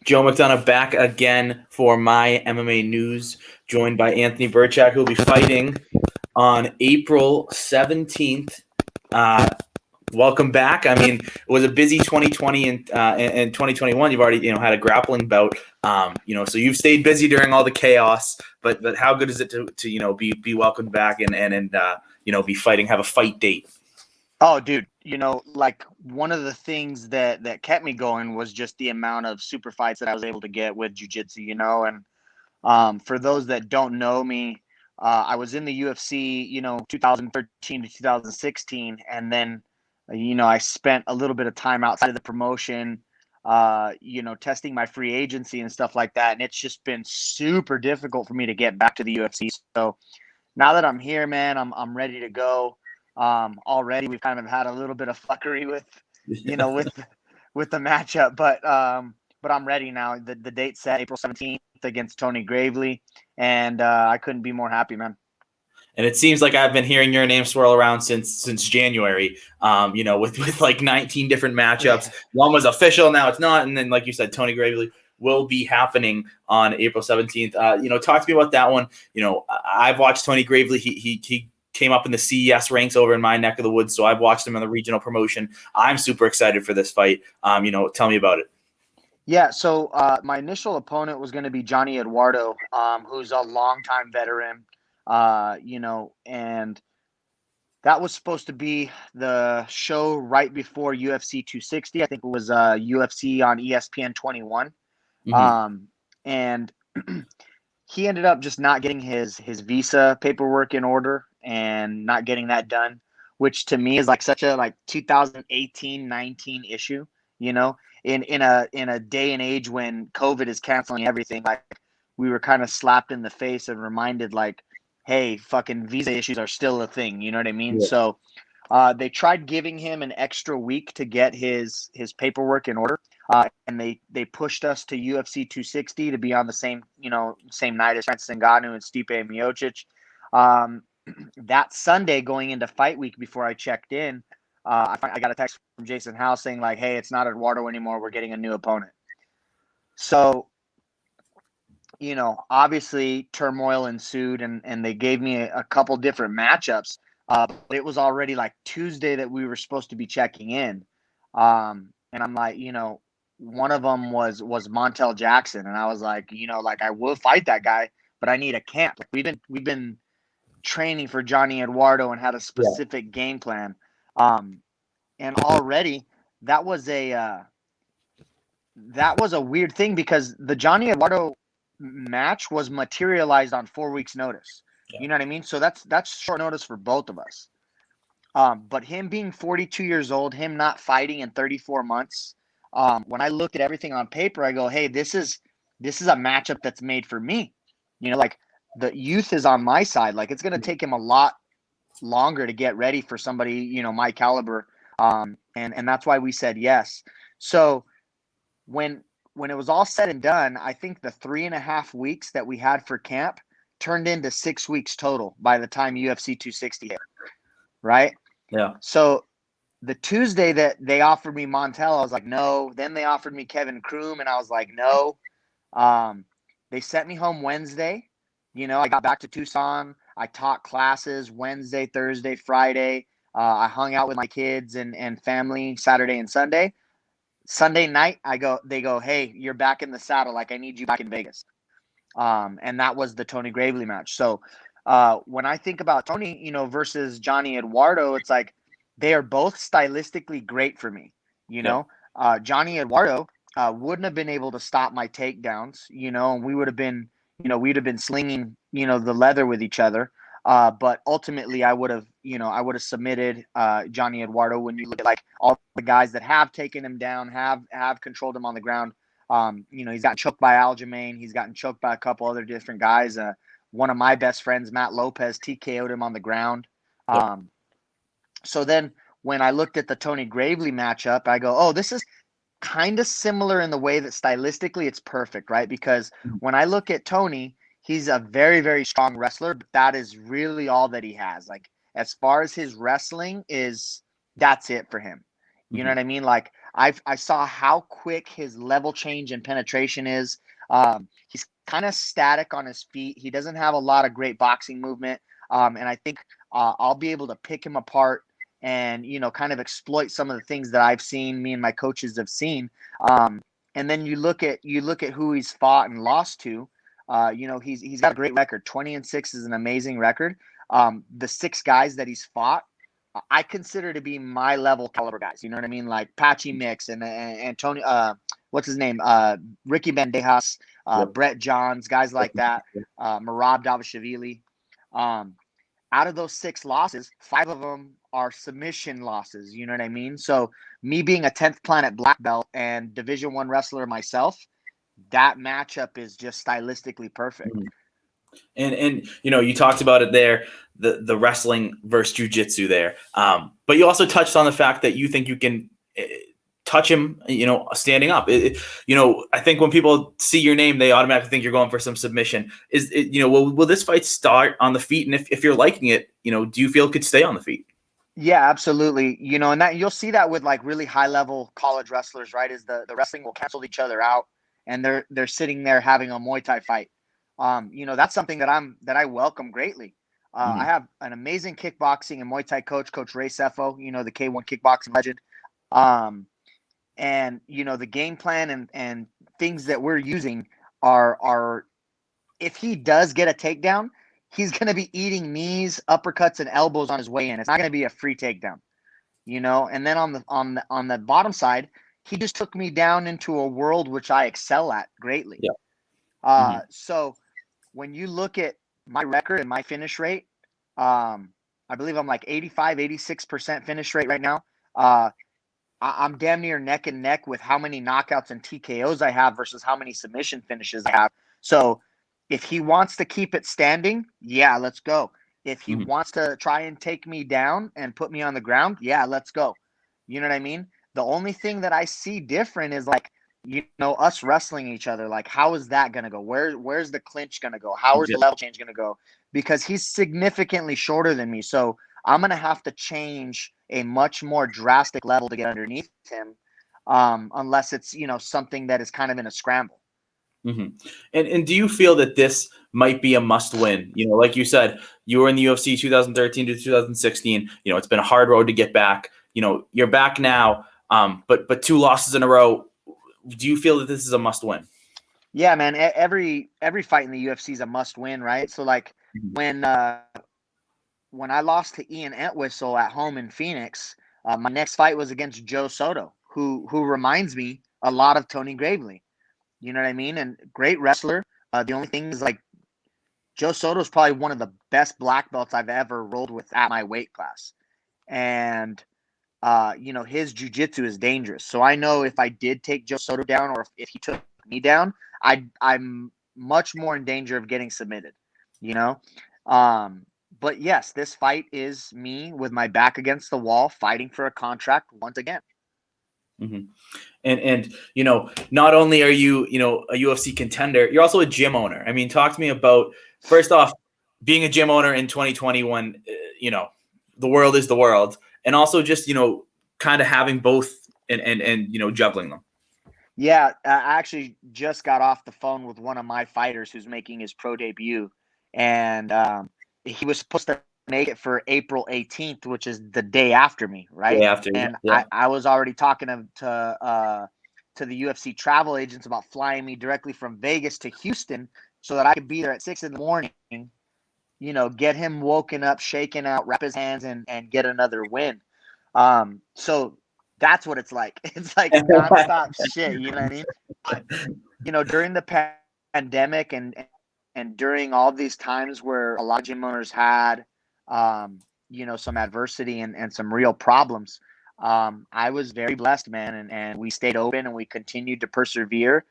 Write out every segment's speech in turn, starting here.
Joe McDonough back again for my MMA news, joined by Anthony Birchak, who will be fighting on April 17th. Welcome back. I mean, it was a busy 2020 and 2021. You've already, had a grappling bout. So you've stayed busy during all the chaos. But how good is it to be welcomed back and be fighting, have a fight date? Oh, dude, like one of the things that kept me going was just the amount of super fights that I was able to get with jiu-jitsu, and for those that don't know me, I was in the UFC, 2013 to 2016, and then, I spent a little bit of time outside of the promotion, testing my free agency and stuff like that, and it's just been super difficult for me to get back to the UFC. So now that I'm here, man, I'm ready to go. Already we've kind of had a little bit of fuckery with the matchup, but I'm ready now. The date's set, April 17th against Tony Gravely, and I couldn't be more happy, man. And it seems like I've been hearing your name swirl around since January. With like 19 different matchups. One was official, now it's not, and then like you said, Tony Gravely will be happening on April 17th. Talk to me about that one. I've watched Tony Gravely. He came up in the CES ranks over in my neck of the woods, so I've watched him in the regional promotion. I'm super excited for this fight. Tell me about it. Yeah, so my initial opponent was going to be Johnny Eduardo, who's a longtime veteran, and that was supposed to be the show right before UFC 260. I think it was UFC on ESPN 21. Mm-hmm. And he ended up just not getting his visa paperwork in order and not getting that done, which to me is like such a 2018-19 issue, in a day and age when COVID is canceling everything. Like, we were kind of slapped in the face and reminded, like, hey, fucking visa issues are still a thing. You know what I mean? Yeah. So they tried giving him an extra week to get his paperwork in order. And they pushed us to UFC 260 to be on the same night as Francis Ngannou and Stipe Miocic. That Sunday going into fight week, before I checked in, I got a text from Jason House saying, like, hey, it's not Eduardo anymore. We're getting a new opponent. So, obviously turmoil ensued, and they gave me a couple different matchups. But it was already like Tuesday that we were supposed to be checking in. And I'm like, one of them was Montel Jackson, and I was like, I will fight that guy, but I need a camp. Like, we've been training for Johnny Eduardo and had a specific game plan. And already that was a weird thing, because the Johnny Eduardo match was materialized on 4 weeks notice. Yeah. You know what I mean? So that's short notice for both of us. But him being 42 years old, him not fighting in 34 months, when I looked at everything on paper, I go, hey, this is a matchup that's made for me. Like, the youth is on my side. Like, it's going to take him a lot longer to get ready for somebody, my caliber. And that's why we said yes. So when it was all said and done, I think the 3.5 weeks that we had for camp turned into 6 weeks total by the time UFC 260 hit. Right? Yeah. So the Tuesday that they offered me Montel, I was like, no. Then they offered me Kevin Kroom, and I was like, no. They sent me home Wednesday. I got back to Tucson. I taught classes Wednesday, Thursday, Friday. I hung out with my kids and family Saturday and Sunday. Sunday night, they go, hey, you're back in the saddle. Like, I need you back in Vegas. And that was the Tony Gravely match. So when I think about Tony, versus Johnny Eduardo, it's like they are both stylistically great for me. Johnny Eduardo wouldn't have been able to stop my takedowns, and we would have been, slinging, the leather with each other. But ultimately, I would have submitted Johnny Eduardo. When you look at like all the guys that have taken him down, have controlled him on the ground. He's gotten choked by Aljamain. He's gotten choked by a couple other different guys. One of my best friends, Matt Lopez, TKO'd him on the ground. So then when I looked at the Tony Gravely matchup, I go, oh, this is kind of similar in the way that stylistically it's perfect, right? Because when I look at Tony, he's a very, very strong wrestler, but that is really all that he has. Like, as far as his wrestling is, that's it for him. You know what I mean? Like, I saw how quick his level change and penetration is. He's kind of static on his feet. He doesn't have a lot of great boxing movement. And I think I'll be able to pick him apart and, kind of exploit some of the things that I've seen, me and my coaches have seen. And then you look at who he's fought and lost to. He's got a great record. 20-6 is an amazing record. The 6 guys that he's fought, I consider to be my level caliber guys. You know what I mean? Like Patchy Mix and Antonio, what's his name? Ricky Bandejas, Yep. Brett Johns, guys like that. Merab Davishvili. Out of those 6 losses, 5 of them are submission losses. You know what I mean? So me being a 10th planet black belt and Division I wrestler myself, that matchup is just stylistically perfect. Mm-hmm. And you talked about it there, the wrestling versus jiu-jitsu there. But you also touched on the fact that you think you can touch him, standing up. I think when people see your name, they automatically think you're going for some submission. Will this fight start on the feet? And if you're liking it, do you feel it could stay on the feet? Yeah, absolutely. And that you'll see that with like really high level college wrestlers, right? Is the wrestling will cancel each other out and they're sitting there having a Muay Thai fight. That's something that I welcome greatly. I have an amazing kickboxing and Muay Thai coach, Coach Ray Sefo, the K1 kickboxing legend. And the game plan and things that we're using are if he does get a takedown, he's going to be eating knees, uppercuts, and elbows on his way in. It's not going to be a free takedown, And then on the bottom side, he just took me down into a world which I excel at greatly. Yeah. So when you look at my record and my finish rate, I believe I'm like 85, 86% finish rate right now. I'm damn near neck and neck with how many knockouts and TKOs I have versus how many submission finishes I have. So if he wants to keep it standing, yeah, let's go. If he wants to try and take me down and put me on the ground, yeah, let's go. You know what I mean? The only thing that I see different is like, us wrestling each other. Like, how is that going to go? Where's the clinch going to go? How is the level change going to go? Because he's significantly shorter than me. So I'm going to have to change a much more drastic level to get underneath him, unless it's, something that is kind of in a scramble. Mm-hmm. And do you feel that this might be a must win? Like you said, you were in the UFC 2013 to 2016. It's been a hard road to get back. You're back now, but 2 losses in a row. Do you feel that this is a must win? Yeah, man. Every fight in the UFC is a must win, right? So like when I lost to Ian Entwistle at home in Phoenix, my next fight was against Joe Soto, who reminds me a lot of Tony Gravely. You know what I mean? And great wrestler. The only thing is like Joe Soto is probably one of the best black belts I've ever rolled with at my weight class. And, his jiu-jitsu is dangerous. So I know if I did take Joe Soto down or if he took me down, I'm much more in danger of getting submitted, But yes, this fight is me with my back against the wall, fighting for a contract once again. Mm-hmm. And not only are you a UFC contender, you're also a gym owner. I mean, talk to me about, first off, being a gym owner in 2021. The world is the world, and also just kind of having both and juggling them. Yeah, I actually just got off the phone with one of my fighters who's making his pro debut, and he was supposed to make it for April 18th, which is the day after me, right? Day after, and yeah. I was already talking to the UFC travel agents about flying me directly from Vegas to Houston so that I could be there at 6 a.m, get him woken up, shaken out, wrap his hands, and get another win. So that's what it's like. It's like nonstop shit, you know what I mean? But, during the pandemic and during all these times where a lot of gym owners had, some adversity and some real problems, I was very blessed, man. And we stayed open and we continued to persevere.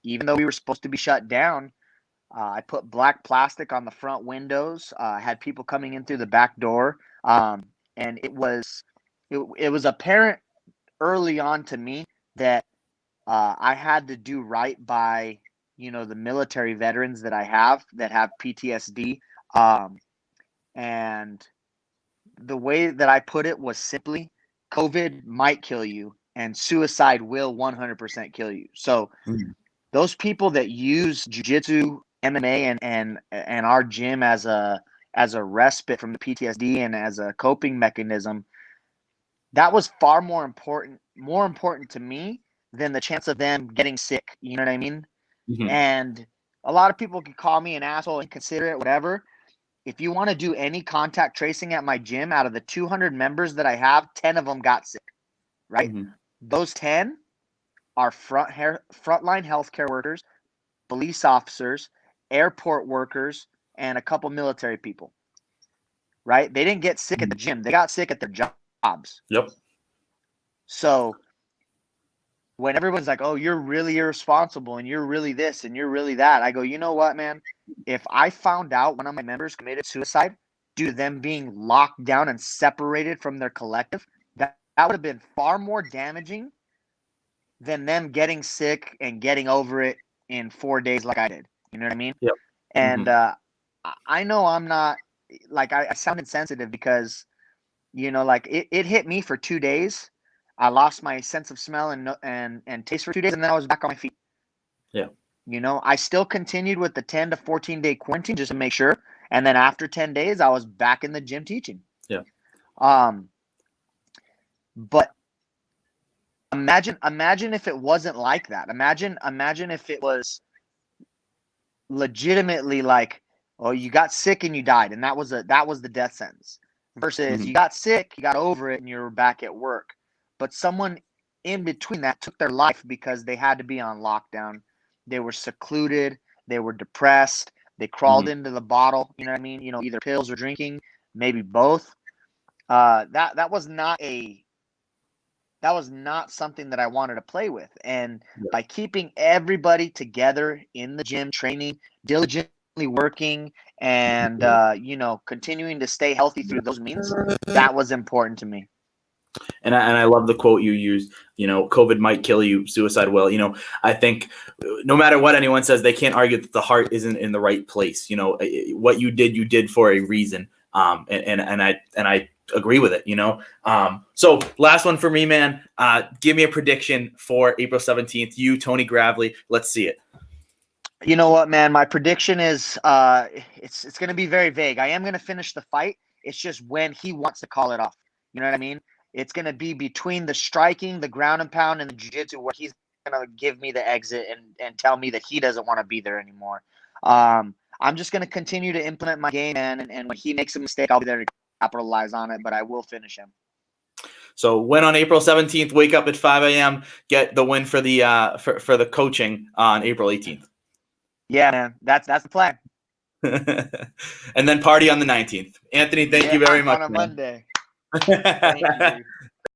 Even though we were supposed to be shut down, I put black plastic on the front windows, had people coming in through the back door. And it was apparent early on to me that I had to do right by, the military veterans that I have that have PTSD. And the way that I put it was simply, COVID might kill you and suicide will 100% kill you. So those people that use jiu-jitsu, MMA, and our gym as a respite from the PTSD and as a coping mechanism, that was far more important to me than the chance of them getting sick. You know what I mean? Mm-hmm. And a lot of people can call me an asshole, inconsiderate, whatever. If you want to do any contact tracing at my gym, out of the 200 members that I have, 10 of them got sick, right? Mm-hmm. Those 10 are frontline healthcare workers, police officers, airport workers, and a couple military people, right? They didn't get sick at the gym. They got sick at their jobs. Yep. So when everyone's like, oh, you're really irresponsible and you're really this and you're really that, I go, you know what, man? If I found out one of my members committed suicide due to them being locked down and separated from their collective, that would have been far more damaging than them getting sick and getting over it in 4 days like I did. You know what I mean? Yep. And I know I'm not, like, I sound insensitive because, you know, like it hit me for 2 days. I lost my sense of smell and taste for 2 days, and then I was back on my feet. Yeah. You know, I still continued with the 10 to 14 day quarantine just to make sure. And then after 10 days, I was back in the gym teaching. Yeah. But imagine if it wasn't like that. Imagine if it was legitimately like, oh, you got sick and you died, and that was the death sentence. Versus you got sick, you got over it, and you're back at work. But someone in between that took their life because they had to be on lockdown. They were secluded. They were depressed. They crawled into the bottle. You know what I mean? You know, either pills or drinking, maybe both. That was not something that I wanted to play with. And by keeping everybody together in the gym, training, diligently working, and you know, continuing to stay healthy through those means, that was important to me. And I love the quote you used, you know, COVID might kill you, suicide will. You know, I think no matter what anyone says, they can't argue that the heart isn't in the right place. You know, what you did for a reason. And I agree with it, you know. So last one for me, man. Give me a prediction for April 17th. You, Tony Gravely, let's see it. You know what, man? My prediction is it's going to be very vague. I am going to finish the fight. It's just when he wants to call it off. You know what I mean? It's going to be between the striking, the ground and pound, and the jiu-jitsu where he's going to give me the exit and tell me that he doesn't want to be there anymore. I'm just going to continue to implement my game, man, and when he makes a mistake, I'll be there to capitalize on it, but I will finish him. So win on April 17th, wake up at 5 a.m., get the win for the for the coaching on April 18th. Yeah, man. That's the plan. And then party on the 19th. Anthony, thank you very much. On a Monday. Thank you.